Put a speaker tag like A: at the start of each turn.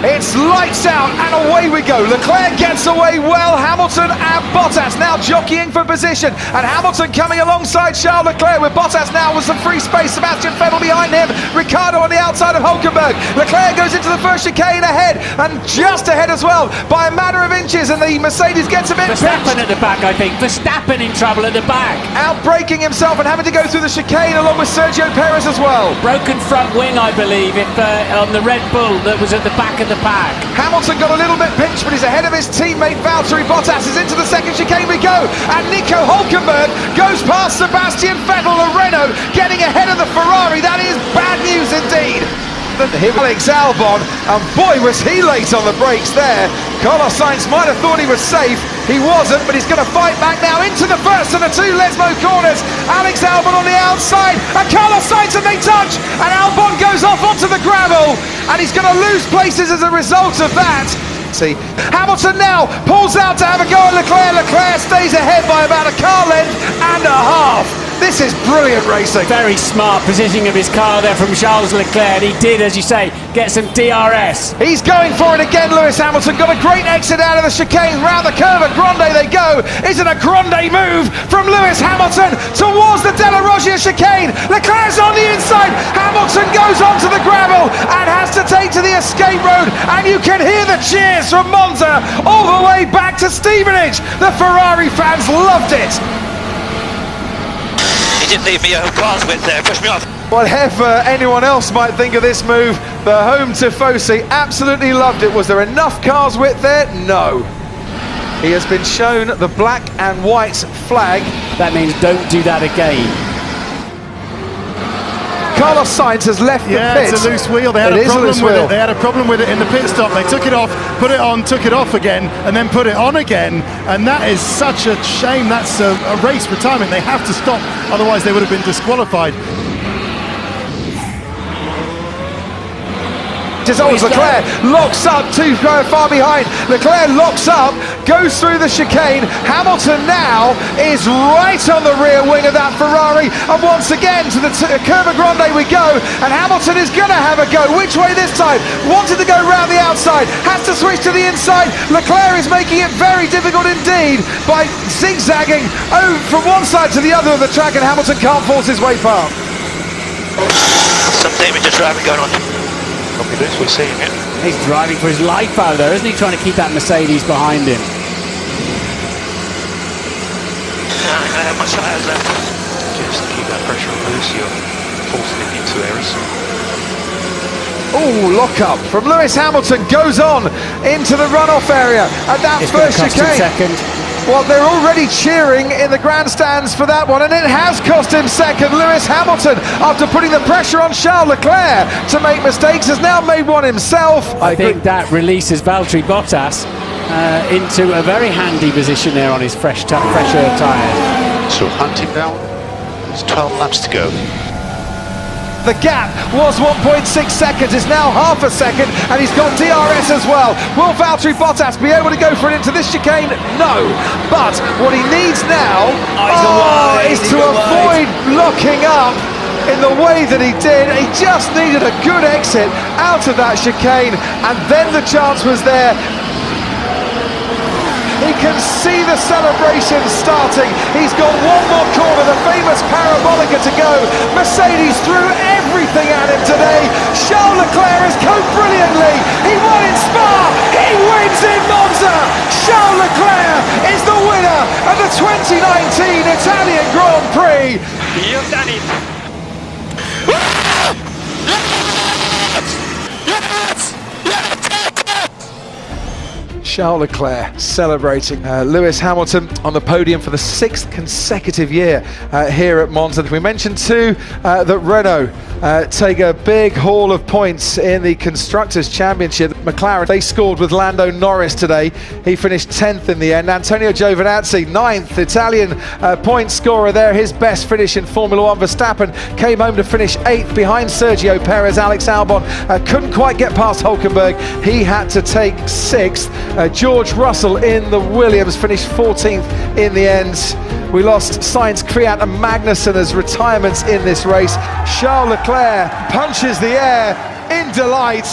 A: It's lights out and away we go. Leclerc gets away well. Hamilton and Bottas now jockeying for position, and Hamilton coming alongside Charles Leclerc with Bottas now with some free space. Sebastian Vettel behind him, Ricciardo on the outside of Hülkenberg. Leclerc goes into the first chicane ahead, and just ahead as well by a matter of inches, and the Mercedes gets a bit
B: Verstappen at the back, I think. Verstappen in trouble at the back.
A: Outbraking himself and having to go through the chicane along with Sergio Perez as well.
B: Broken front wing, I believe, if on the Red Bull that was at the back of the pack.
A: Hamilton got a little bit pinched, but he's ahead of his teammate Valtteri Bottas. Is into the second chicane we go, and Nico Hülkenberg goes past Sebastian Vettel, the Renault, getting ahead of the Ferrari. That is bad news indeed. Alex Albon, and boy was he late on the brakes there. Carlos Sainz might have thought he was safe. He wasn't, but he's going to fight back now into the first of the two Lesmo corners. Alex Albon on the outside, and Carlos Sainz, and they touch, and Albon goes off onto the gravel, and he's going to lose places as a result of that. See, Hamilton now pulls out to have a go at Leclerc. Leclerc stays ahead by about a car length and a half. This is brilliant racing.
B: Very smart positioning of his car there from Charles Leclerc, and he did, as you say, get some DRS.
A: He's going for it again, Lewis Hamilton. Got a great exit out of the chicane, round the curve at Grande they go. Is it a Grande move from Lewis Hamilton towards the Della Roggia chicane? Leclerc's on the inside. Hamilton goes onto the gravel and has to take to the escape road, and you can hear the cheers from Monza all the way back to Stevenage. The Ferrari fans loved it.
C: He didn't leave me a car's width there, pushed me off.
A: Whatever anyone else might think of this move, the home tifosi absolutely loved it. Was there enough car's width there? No. He has been shown the black and white flag.
B: That means don't do that again.
A: Carlos Sainz has left the pit.
D: Yeah, it's a loose wheel. They had a problem with it. They had a problem with it in the pit stop. They took it off, put it on, took it off again, and then put it on again. And that is such a shame. That's a race retirement. They have to stop, otherwise they would have been disqualified.
A: Leclerc locks up, too far behind. Leclerc locks up, goes through the chicane. Hamilton now is right on the rear wing of that Ferrari, and once again to the Curva Grande we go, and Hamilton is going to have a go. Which way this time? Wanted to go round the outside, has to switch to the inside. Leclerc is making it very difficult indeed by zigzagging from one side to the other of the track, and Hamilton can't force his way past.
C: Some damage driving going on. Copy this, we're seeing it.
B: He's driving for his life out there, isn't he? Trying to keep that Mercedes behind him.
C: I have my tyres left. Just keep that pressure on loose, you're forcing it into errors.
A: Oh, lock up from Lewis Hamilton goes on into the runoff area at that first chicane. Well, they're already cheering in the grandstands for that one, and it has cost him second. Lewis Hamilton, after putting the pressure on Charles Leclerc to make mistakes, has now made one himself.
B: I think that releases Valtteri Bottas into a very handy position there on his fresher tyres.
C: So hunting down, there's 12 laps to go.
A: The gap was 1.6 seconds, it's now half a second, and he's got DRS as well. Will Valtteri Bottas be able to go for it into this chicane? No. But what he needs now is to avoid locking up in the way that he did. He just needed a good exit out of that chicane, and then the chance was there. He can see the celebration starting. He's got one more corner, the famous parabolica to go. Mercedes threw everything at him today. Charles Leclerc has coped brilliantly. He won in Spa. He wins in Monza. Charles Leclerc is the winner of the 2019 Italian Grand Prix.
C: You've done it.
A: Charles Leclerc celebrating. Lewis Hamilton on the podium for the 6th consecutive year here at Monza. We mentioned too that Renault take a big haul of points in the Constructors' Championship. McLaren, they scored with Lando Norris today. He finished 10th in the end. Antonio Giovinazzi, 9th Italian point scorer there. His best finish in Formula One. Verstappen came home to finish 8th behind Sergio Perez. Alex Albon couldn't quite get past Hülkenberg. He had to take 6th. George Russell in the Williams finished 14th in the end. We lost Sainz, Kvyat and Magnussen as retirements in this race. Charles Leclerc punches the air in delight.